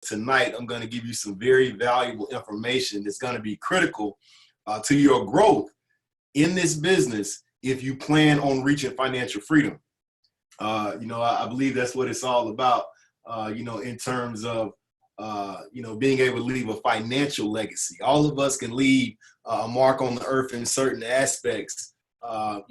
tonight I'm going to give you some very valuable information that's going to be critical to your growth in this business if you plan on reaching financial freedom. I believe that's what it's all about, in terms of, being able to leave a financial legacy. All of us can leave a mark on the earth in certain aspects, but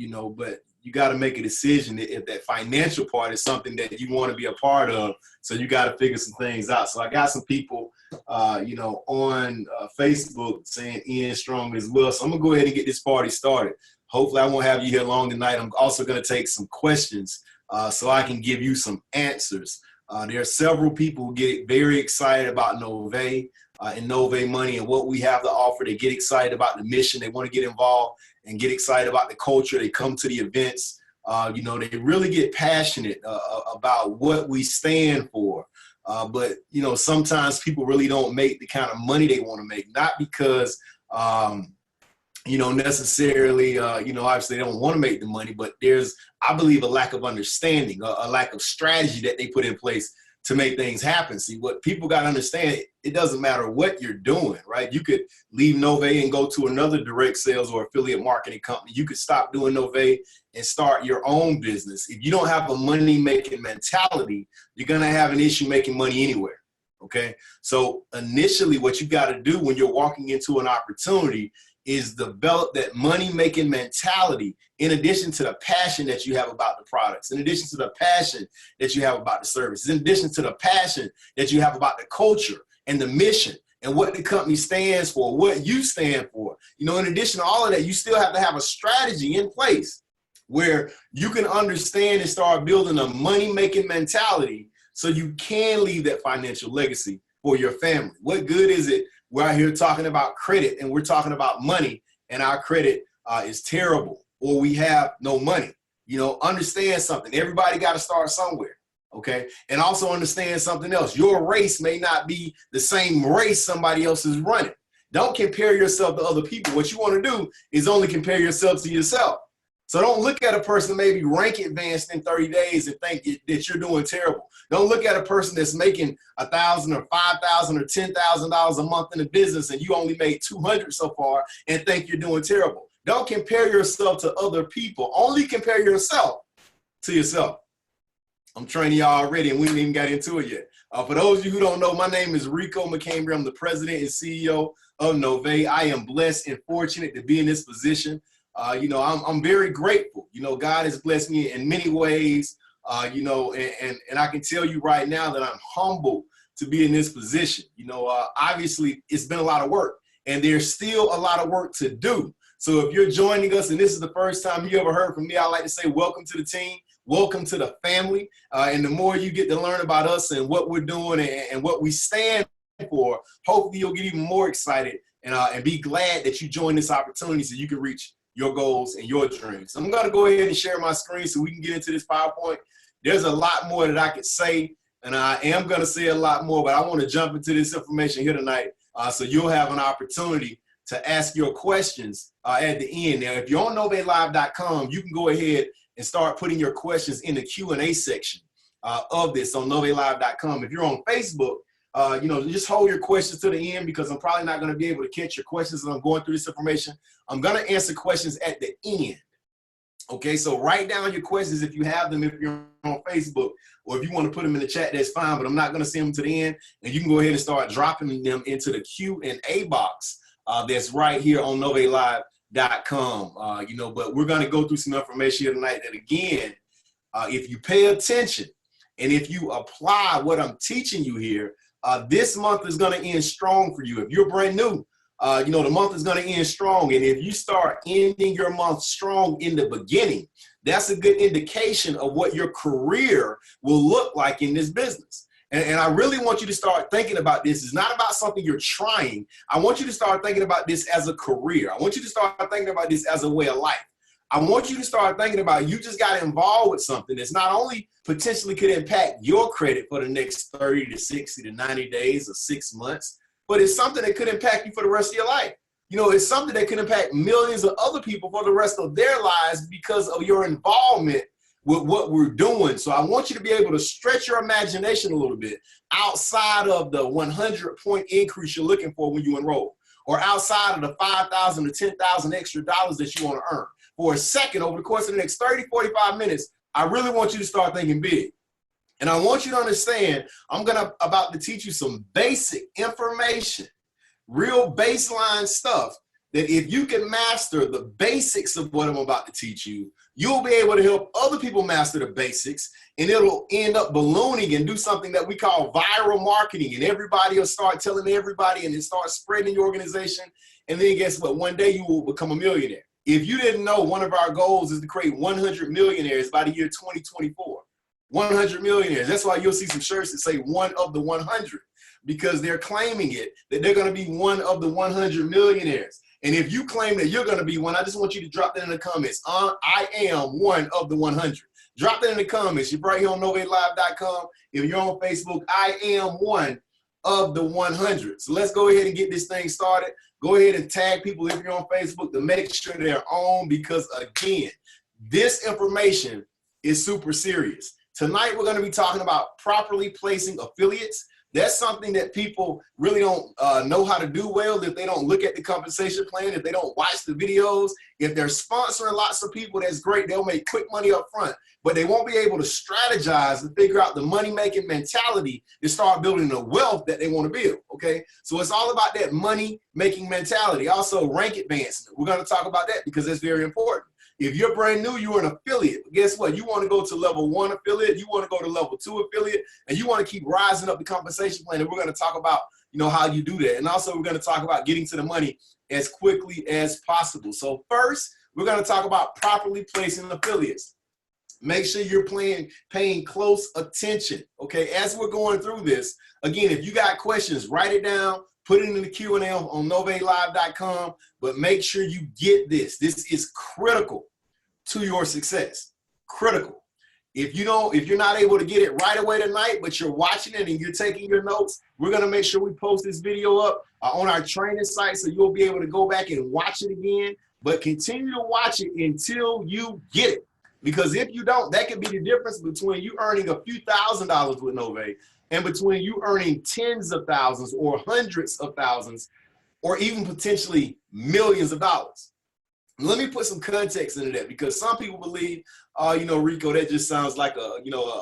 you got to make a decision if that financial part is something that you want to be a part of. So you got to figure some things out. So I got some people, on Facebook saying Ian Strong as well. So I'm going to go ahead and get this party started. Hopefully I won't have you here long tonight. I'm also going to take some questions so I can give you some answers. There are several people who get very excited about Nové and Nové Money and what we have to offer. They get excited about the mission. They want to get involved and get excited about the culture. They come to the events. They really get passionate about what we stand for. But sometimes people really don't make the kind of money they want to make, not because, necessarily, obviously they don't want to make the money, but there's, I believe, a lack of understanding, a lack of strategy that they put in place to make things happen. See, what people got to understand, it doesn't matter what you're doing, right? You could leave Nové and go to another direct sales or affiliate marketing company. You could stop doing Nové and start your own business. If you don't have a money-making mentality, you're going to have an issue making money anywhere, okay? So initially what you got to do when you're walking into an opportunity is develop that money-making mentality in addition to the passion that you have about the products, in addition to the passion that you have about the services, in addition to the passion that you have about the culture and the mission and what the company stands for, what you stand for. In addition to all of that, you still have to have a strategy in place where you can understand and start building a money-making mentality so you can leave that financial legacy for your family. What good is it? We're out here talking about credit and we're talking about money and our credit is terrible or we have no money. Understand something. Everybody got to start somewhere, okay? And also understand something else. Your race may not be the same race somebody else is running. Don't compare yourself to other people. What you want to do is only compare yourself to yourself. So don't look at a person maybe rank advanced in 30 days and think that you're doing terrible. Don't look at a person that's making $1,000 or $5,000 or $10,000 a month in the business and you only made 200 so far and think you're doing terrible. Don't compare yourself to other people. Only compare yourself to yourself. I'm training y'all already and we haven't even got into it yet. For those of you who don't know, my name is Rico McCambry. I'm the president and CEO of Nové. I am blessed and fortunate to be in this position. I'm very grateful. God has blessed me in many ways, and I can tell you right now that I'm humbled to be in this position. Obviously it's been a lot of work and there's still a lot of work to do. So if you're joining us and this is the first time you ever heard from me, I'd like to say welcome to the team. Welcome to the family. And the more you get to learn about us and what we're doing and what we stand for, hopefully you'll get even more excited and be glad that you joined this opportunity so you can reach your goals and your dreams. I'm going to go ahead and share my screen so we can get into this PowerPoint. There's a lot more that I could say, and I am going to say a lot more, but I want to jump into this information here tonight so you'll have an opportunity to ask your questions at the end. Now, if you're on NovéLive.com, you can go ahead and start putting your questions in the Q&A section of this on NovéLive.com. If you're on Facebook, just hold your questions to the end because I'm probably not going to be able to catch your questions as I'm going through this information. I'm going to answer questions at the end. Okay, so write down your questions if you have them, if you're on Facebook, or if you want to put them in the chat, that's fine, but I'm not going to send them to the end. And you can go ahead and start dropping them into the Q&A box that's right here on NovéLive.com. But we're going to go through some information here tonight that, again, if you pay attention and if you apply what I'm teaching you here, this month is going to end strong for you. If you're brand new, the month is going to end strong. And if you start ending your month strong in the beginning, that's a good indication of what your career will look like in this business. And I really want you to start thinking about this. It's not about something you're trying. I want you to start thinking about this as a career. I want you to start thinking about this as a way of life. I want you to start thinking about you just got involved with something that's not only potentially could impact your credit for the next 30 to 60 to 90 days or 6 months, but it's something that could impact you for the rest of your life. It's something that could impact millions of other people for the rest of their lives because of your involvement with what we're doing. So I want you to be able to stretch your imagination a little bit outside of the 100-point increase you're looking for when you enroll, or outside of the 5,000 to 10,000 extra dollars that you want to earn. For a second, over the course of the next 30, 45 minutes, I really want you to start thinking big. And I want you to understand, I'm about to teach you some basic information, real baseline stuff, that if you can master the basics of what I'm about to teach you, you'll be able to help other people master the basics, and it'll end up ballooning and do something that we call viral marketing, and everybody will start telling everybody, and it starts spreading your organization. And then guess what? One day you will become a millionaire. If you didn't know, one of our goals is to create 100 millionaires by the year 2024. 100 millionaires. That's why you'll see some shirts that say one of the 100, because they're claiming it, that they're going to be one of the 100 millionaires. And if you claim that you're going to be one, I just want you to drop that in the comments. I am one of the 100. Drop that in the comments. You're right here on NovateLive.com. If you're on Facebook, I am one of the 100. So let's go ahead and get this thing started. Go ahead and tag people if you're on Facebook to make sure they're on, because again, this information is super serious. Tonight, we're going to be talking about properly placing affiliates. That's something that people really don't know how to do well if they don't look at the compensation plan, if they don't watch the videos. If they're sponsoring lots of people, that's great. They'll make quick money up front, but they won't be able to strategize to figure out the money-making mentality to start building the wealth that they want to build, okay? So it's all about that money-making mentality. Also, rank advancement. We're going to talk about that because that's very important. If you're brand new, you're an affiliate. But guess what? You want to go to level 1 affiliate, you want to go to level 2 affiliate, and you want to keep rising up the compensation plan. And we're going to talk about, how you do that. And also we're going to talk about getting to the money as quickly as possible. So first, we're going to talk about properly placing affiliates. Make sure you're paying close attention, okay? As we're going through this, again, if you got questions, write it down. Put it in the Q&A on NovateLive.com, but make sure you get this. This is critical to your success. Critical. If you're not able to get it right away tonight, but you're watching it and you're taking your notes, we're going to make sure we post this video up on our training site, so you'll be able to go back and watch it again. But continue to watch it until you get it, because if you don't, that could be the difference between you earning a few $1,000s with Novate and between you earning tens of thousands or hundreds of thousands, or even potentially millions of dollars. Let me put some context into that, because some people believe, Rico, that just sounds like a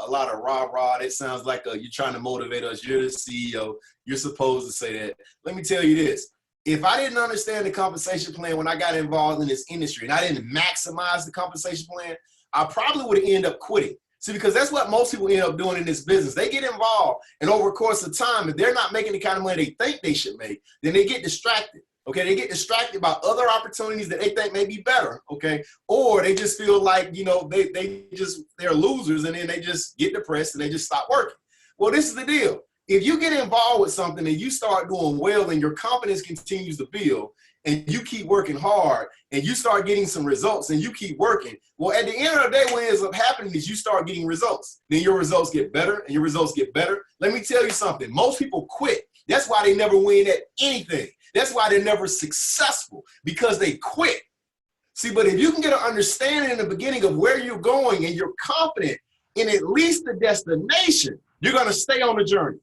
lot of rah-rah. That sounds like you're trying to motivate us. You're the CEO. You're supposed to say that. Let me tell you this. If I didn't understand the compensation plan when I got involved in this industry, and I didn't maximize the compensation plan, I probably would have ended up quitting. See, because that's what most people end up doing in this business. They get involved, and over the course of time, if they're not making the kind of money they think they should make, then they get distracted. Okay, they get distracted by other opportunities that they think may be better. Okay, or they just feel like they're losers, and then they just get depressed and they just stop working. Well, this is the deal. If you get involved with something and you start doing well, and your confidence continues to build, and you keep working hard, and you start getting some results, and you keep working, well, at the end of the day, what ends up happening is you start getting results. Then your results get better, and your results get better. Let me tell you something. Most people quit. That's why they never win at anything. That's why they're never successful, because they quit. See, but if you can get an understanding in the beginning of where you're going, and you're confident in at least the destination, you're going to stay on the journey.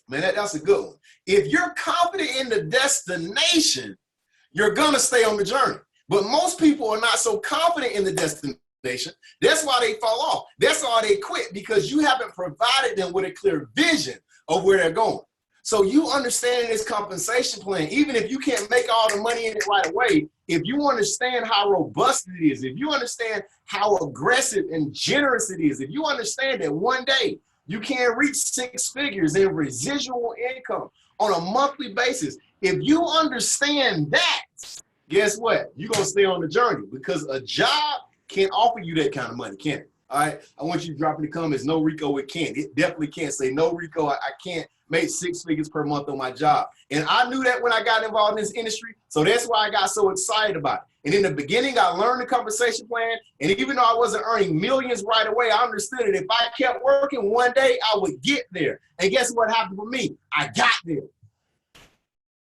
Man, that's a good one. If you're confident in the destination, you're going to stay on the journey. But most people are not so confident in the destination. That's why they fall off. That's why they quit, because you haven't provided them with a clear vision of where they're going. So you understanding this compensation plan, even if you can't make all the money in it right away, if you understand how robust it is, if you understand how aggressive and generous it is, if you understand that one day you can reach 6 figures in residual income on a monthly basis, if you understand that, guess what? You're going to stay on the journey, because a job can't offer you that kind of money, can it? All right, I want you to drop in the comments, no, Rico, it can't. It definitely can't. Say, no, Rico, I can't make 6 figures per month on my job. And I knew that when I got involved in this industry, so that's why I got so excited about it. And in the beginning, I learned the compensation plan, and even though I wasn't earning millions right away, I understood that if I kept working, one day I would get there. And guess what happened for me? I got there.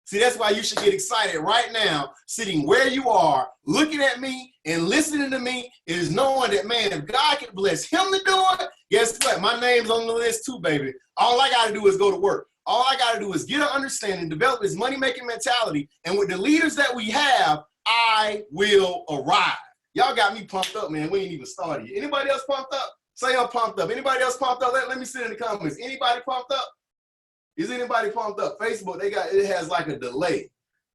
See, that's why you should get excited right now, sitting where you are, looking at me and listening to me, is knowing that, man, if God can bless him to do it, guess what? My name's on the list too, baby. All I got to do is go to work. All I got to do is get an understanding, develop this money-making mentality, and with the leaders that we have, I will arrive. Y'all got me pumped up, man. We ain't even started yet. Anybody else pumped up? Say I'm pumped up. Anybody else pumped up? Let me see in the comments. Anybody pumped up? Is anybody pumped up? Facebook, it has like a delay.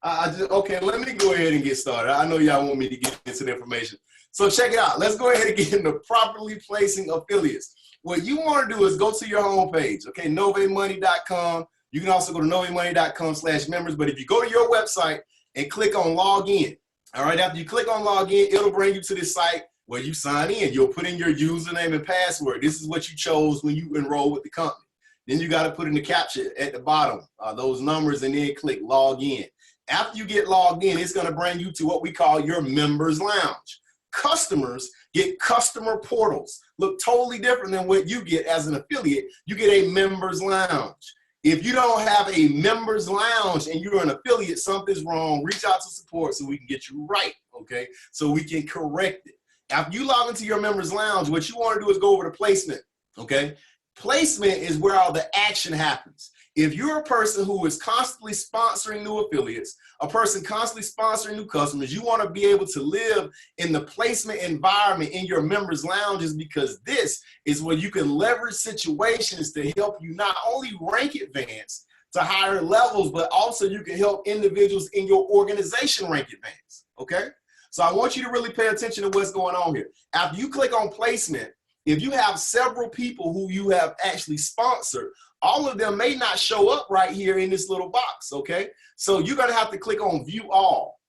Okay, let me go ahead and get started. I know y'all want me to get into the information. So check it out. Let's go ahead and get into properly placing affiliates. What you want to do is go to your homepage, okay, novamoney.com. You can also go to novamoney.com/members. But if you go to your website and click on log in, all right, after you click on log in, it'll bring you to this site where you sign in. You'll put in your username and password. This is what you chose when you enroll with the company. Then you got to put in the captcha at the bottom, those numbers, and then click log in. After you get logged in, it's going to bring you to what we call your members lounge. Customers get customer portals. Look totally different than what you get as an affiliate. You get a members lounge. If you don't have a members lounge and you're an affiliate, something's wrong. Reach out to support so we can get you right, okay? So we can correct it. After you log into your members lounge, what you want to do is go over to placement, okay? Placement is where all the action happens. If you're a person who is constantly sponsoring new affiliates, a person constantly sponsoring new customers, you want to be able to live in the placement environment in your members lounges, because this is where you can leverage situations to help you not only rank advance to higher levels, but also you can help individuals in your organization rank advance, okay? So I want you to really pay attention to what's going on here. After you click on placement, if you have several people who you have actually sponsored, all of them may not show up right here in this little box, okay? So you're gonna have to click on view all.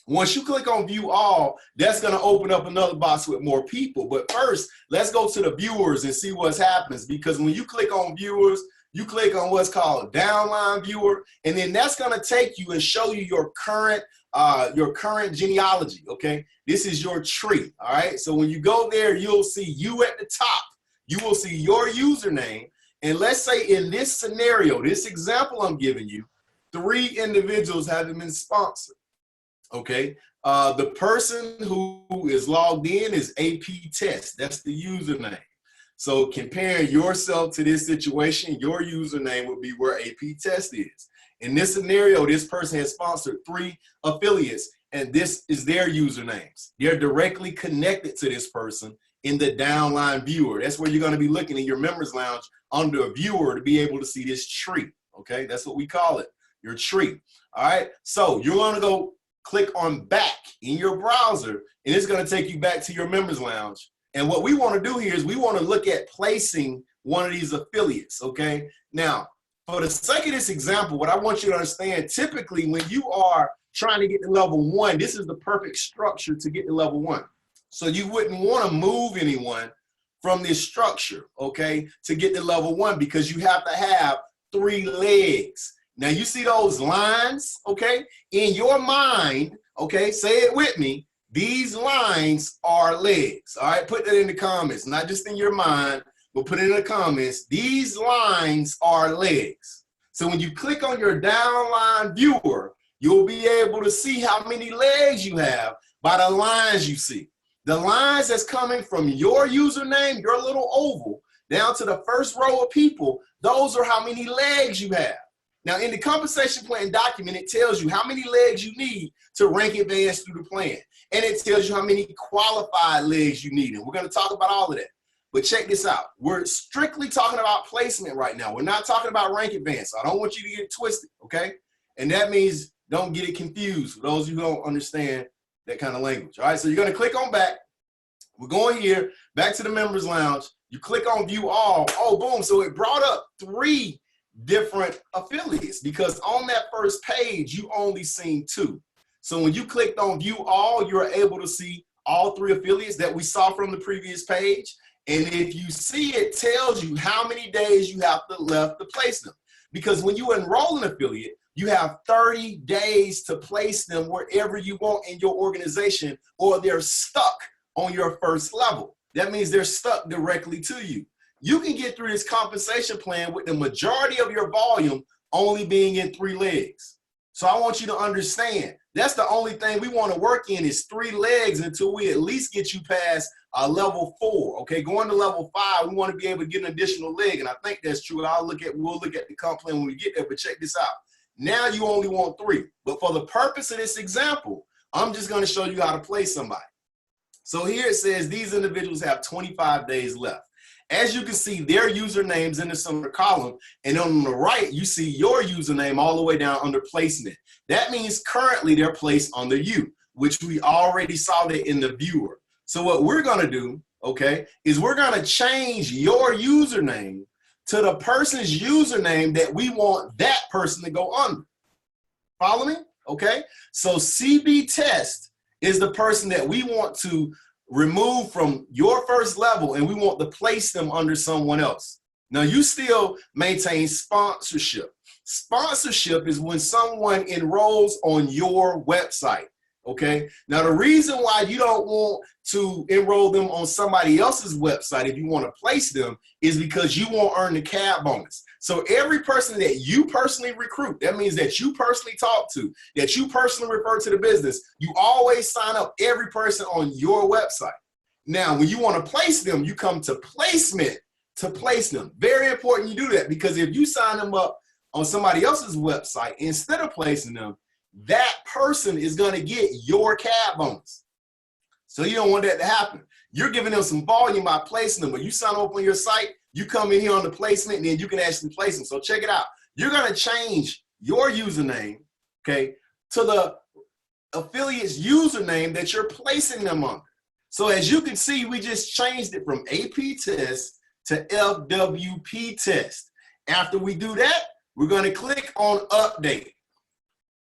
Once you click on view all, that's gonna open up another box with more people. But first, let's go to the viewers and see what happens, because when you click on viewers, you click on what's called downline viewer, and then that's gonna take you and show you your current genealogy, okay? This is your tree, all right? So when you go there, you'll see you at the top. You will see your username. And let's say in this scenario, this example I'm giving you, 3 individuals haven't been sponsored, okay? The person who is logged in is AP Test. That's the username. So comparing yourself to this situation, your username would be where AP Test is. In this scenario, this person has sponsored 3 affiliates, and this is their usernames. They're directly connected to this person in the downline viewer. That's where you're going to be looking in your members lounge under a viewer to be able to see this tree, okay? That's what we call it, your tree, all right? So you're going to go click on back in your browser, and it's going to take you back to your members lounge. And what we want to do here is we want to look at placing one of these affiliates, okay? Now, for the sake of this example, what I want you to understand, typically when you are trying to get to level 1, this is the perfect structure to get to level 1. So you wouldn't want to move anyone from this structure, okay, to get to level 1, because you have to have 3 legs. Now you see those lines, okay? In your mind, okay, say it with me, these lines are legs, all right? Put that in the comments, not just in your mind, but put it in the comments. These lines are legs. So when you click on your downline viewer, you'll be able to see how many legs you have by the lines you see. The lines that's coming from your username, your little oval, down to the first row of people, those are how many legs you have. Now, in the compensation plan document, it tells you how many legs you need to rank advance through the plan. And it tells you how many qualified legs you need. And we're going to talk about all of that. But check this out. We're strictly talking about placement right now. We're not talking about rank advance. I don't want you to get it twisted, okay? And that means don't get it confused for those who don't understand that kind of language. All right, so you're going to click on back. We're going here, back to the members lounge. You click on view all. Oh, boom. So it brought up 3 different affiliates, because on that first page, you only seen 2. So when you clicked on view all, you're able to see all 3 affiliates that we saw from the previous page. And if you see, it tells you how many days you have left to place them. Because when you enroll an affiliate, you have 30 days to place them wherever you want in your organization, or they're stuck on your first level. That means they're stuck directly to you. You can get through this compensation plan with the majority of your volume only being in 3 legs. So I want you to understand, that's the only thing we want to work in is 3 legs until we at least get you past level 4. Okay, going to level 5, we want to be able to get an additional leg, and I think that's true. We'll look at the comp plan when we get there, but check this out. Now you only want 3, but for the purpose of this example, I'm just going to show you how to play somebody. So here it says these individuals have 25 days left. As you can see, their usernames in the center column, and on the right, you see your username all the way down under placement. That means currently they're placed under you, which we already saw that in the viewer. So what we're gonna do, okay, is we're gonna change your username to the person's username that we want that person to go under. Follow me? Okay, so CB Test is the person that we want to remove from your first level, and we want to place them under someone else. Now you still maintain sponsorship. Sponsorship is when someone enrolls on your website. Okay, now the reason why you don't want to enroll them on somebody else's website if you want to place them is because you won't earn the CAD bonus. So every person that you personally recruit, that means that you personally talk to, that you personally refer to the business, you always sign up every person on your website. Now, when you want to place them, you come to placement to place them. Very important you do that, because if you sign them up on somebody else's website instead of placing them, that person is going to get your CAD bonus. So you don't want that to happen. You're giving them some volume by placing them, but you sign up on your site, you come in here on the placement, and then you can actually place them. So check it out. You're going to change your username, okay, to the affiliate's username that you're placing them under. So as you can see, we just changed it from AP Test to FWP Test. After we do that, we're going to click on Update.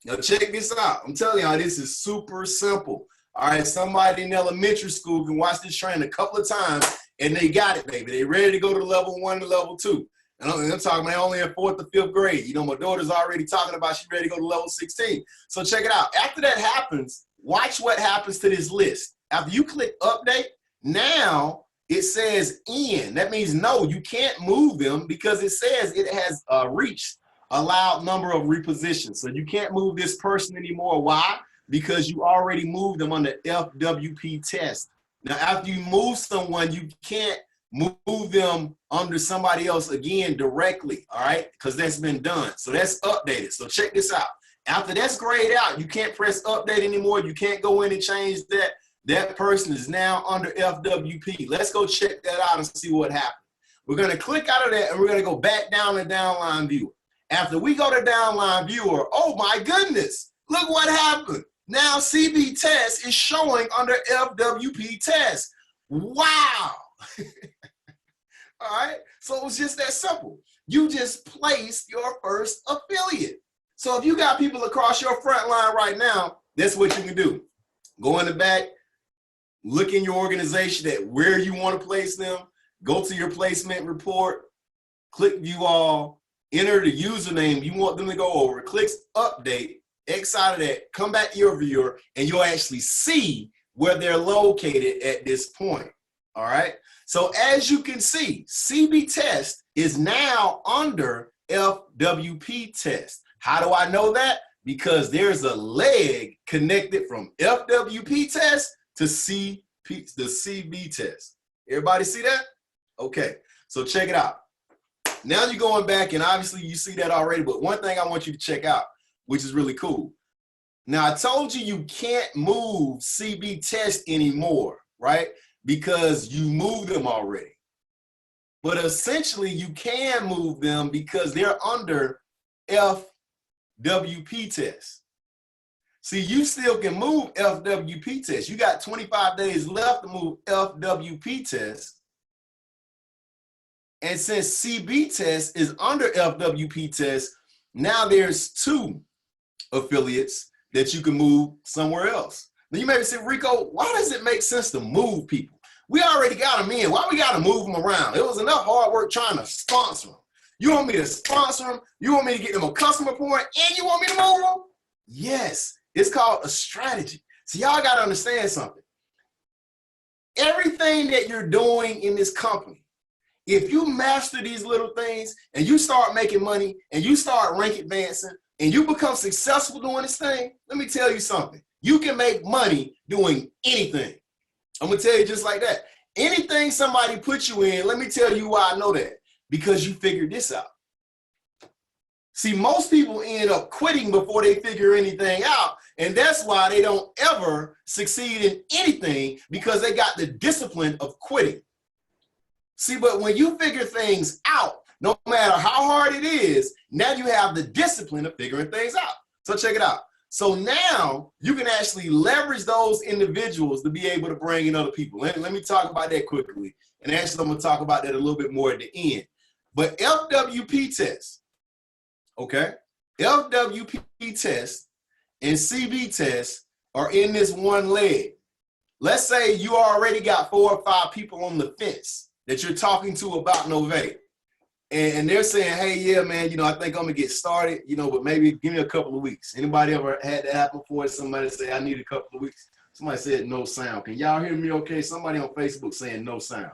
Now check this out. I'm telling y'all, this is super simple. All right, somebody in elementary school can watch this training a couple of times and they got it, baby. They ready to go to level 1 to level 2. And I'm talking about only in 4th or 5th grade. You know, my daughter's already talking about she's ready to go to level 16. So check it out. After that happens, watch what happens to this list. After you click Update, now it says N. That means no, you can't move them because it says it has reached allowed number of repositions. So you can't move this person anymore. Why? Because you already moved them under FWP Test. Now, after you move someone, you can't move them under somebody else again directly, all right? Because that's been done. So that's updated. So check this out. After that's grayed out, you can't press update anymore. You can't go in and change that. That person is now under FWP. Let's go check that out and see what happened. We're going to click out of that and we're going to go back down to downline viewer. After we go to downline viewer, oh my goodness, look what happened. Now CB Test is showing under FWP Test. Wow. All right, so it was just that simple. You just placed your first affiliate. So if you got people across your front line right now, that's what you can do. Go in the back, look in your organization at where you want to place them, go to your placement report, click view all, enter the username you want them to go over, click update, X out of that, come back to your viewer, and you'll actually see where they're located at this point. All right. So as you can see, CB Test is now under FWP Test. How do I know that? Because there's a leg connected from FWP Test to the CB Test. Everybody see that? Okay. So check it out. Now you're going back, and obviously you see that already, but one thing I want you to check out, which is really cool. Now, I told you you can't move CB Test anymore, right? Because you moved them already. But essentially, you can move them because they're under FWP Test. See, you still can move FWP Test. You got 25 days left to move FWP Test. And since CB Test is under FWP Test, now there's 2 affiliates that you can move somewhere else. Now you may say, Rico, why does it make sense to move people? We already got them in. Why we got to move them around? It was enough hard work trying to sponsor them. You want me to sponsor them? You want me to get them a customer point? And you want me to move them? Yes, it's called a strategy. So y'all got to understand something. Everything that you're doing in this company, if you master these little things and you start making money and you start rank advancing, and you become successful doing this thing, let me tell you something. You can make money doing anything. I'm going to tell you just like that. Anything somebody puts you in, let me tell you why I know that. Because you figured this out. See, most people end up quitting before they figure anything out. And that's why they don't ever succeed in anything, because they got the discipline of quitting. See, but when you figure things out, no matter how hard it is, now you have the discipline of figuring things out. So check it out. So now you can actually leverage those individuals to be able to bring in other people. Let me talk about that quickly. And actually, I'm going to talk about that a little bit more at the end. But FWP tests, okay? FWP tests and CB tests are in this one leg. Let's say you already got 4 or 5 people on the fence that you're talking to about Novate. And they're saying, hey, yeah, man, I think I'm going to get started, but maybe give me a couple of weeks. Anybody ever had that happen before? Somebody say, I need a couple of weeks. Somebody said no sound. Can y'all hear me okay? Somebody on Facebook saying no sound.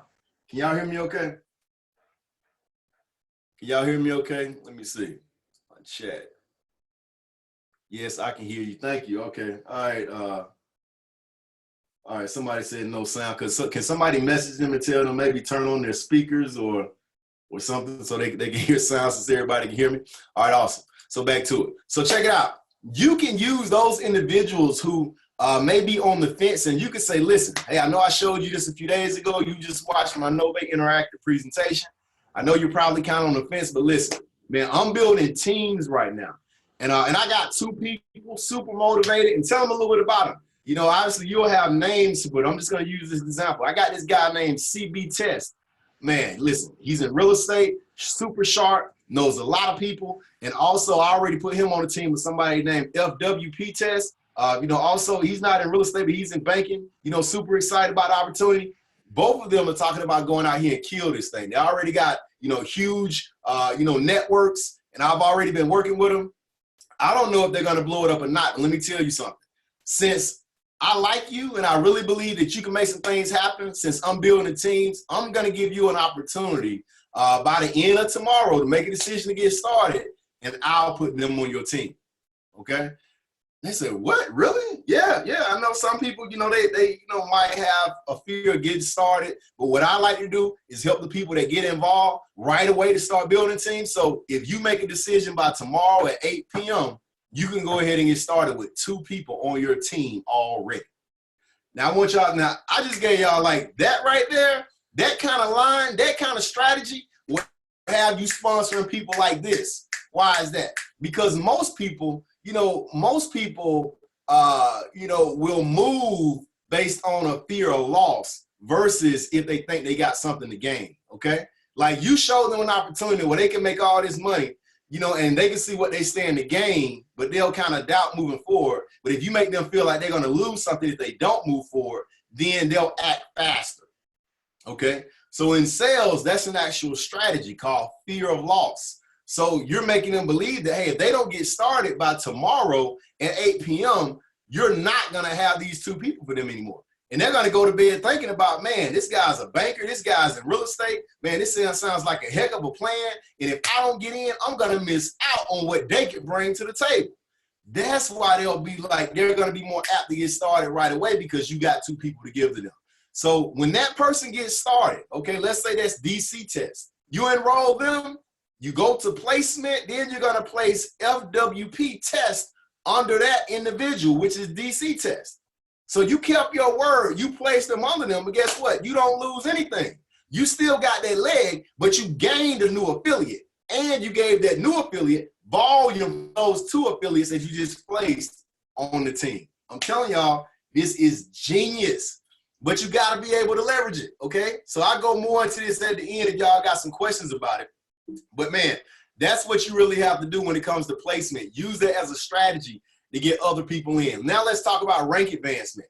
Can y'all hear me okay? Can y'all hear me okay? Let me see. My chat. Yes, I can hear you. Thank you. Okay. All right. All right. Somebody said no sound. Can somebody message them and tell them maybe turn on their speakers or something so they can hear sounds so everybody can hear me? All right, awesome. So back to it. So check it out. You can use those individuals who may be on the fence, and you can say, listen, hey, I know I showed you this a few days ago. You just watched my Novate Interactive presentation. I know you're probably kind of on the fence, but listen, man, I'm building teams right now. And I got 2 people super motivated, and tell them a little bit about them. Obviously you'll have names, but I'm just going to use this example. I got this guy named CB Test. Man, listen, he's in real estate, super sharp, knows a lot of people. And also I already put him on the team with somebody named FWP Test. Also he's not in real estate, but he's in banking, super excited about the opportunity. Both of them are talking about going out here and kill this thing. They already got, huge, networks, and I've already been working with them. I don't know if they're going to blow it up or not, but let me tell you something. Since I like you and I really believe that you can make some things happen, since I'm building the teams, I'm going to give you an opportunity by the end of tomorrow to make a decision to get started, and I'll put them on your team, okay? They said, what, really? Yeah, I know some people, they might have a fear of getting started, but what I like to do is help the people that get involved right away to start building teams. So if you make a decision by tomorrow at 8 p.m., you can go ahead and get started with 2 people on your team already. Now, I just gave y'all like that right there, that kind of line, that kind of strategy will have you sponsoring people like this. Why is that? Because most people, will move based on a fear of loss versus if they think they got something to gain, okay? Like you show them an opportunity where they can make all this money, and they can see what they stand to gain, but they'll kind of doubt moving forward. But if you make them feel like they're going to lose something if they don't move forward, then they'll act faster, okay? So in sales, that's an actual strategy called fear of loss. So you're making them believe that, hey, if they don't get started by tomorrow at 8 p.m., you're not going to have these 2 people for them anymore. And they're going to go to bed thinking about, man, this guy's a banker, this guy's in real estate. Man, this sounds like a heck of a plan. And if I don't get in, I'm going to miss out on what they can bring to the table. That's why they're going to be more apt to get started right away, because you got 2 people to give to them. So when that person gets started, okay, let's say that's DC test. You enroll them, you go to placement, then you're going to place FWP test under that individual, which is DC test. So you kept your word, you placed them under them, but guess what? You don't lose anything. You still got that leg, but you gained a new affiliate, and you gave that new affiliate volume those 2 affiliates that you just placed on the team. I'm telling y'all, this is genius, but you got to be able to leverage it, okay? So I go more into this at the end if y'all got some questions about it. But man, that's what you really have to do when it comes to placement. Use that as a strategy to get other people in. Now let's talk about rank advancement.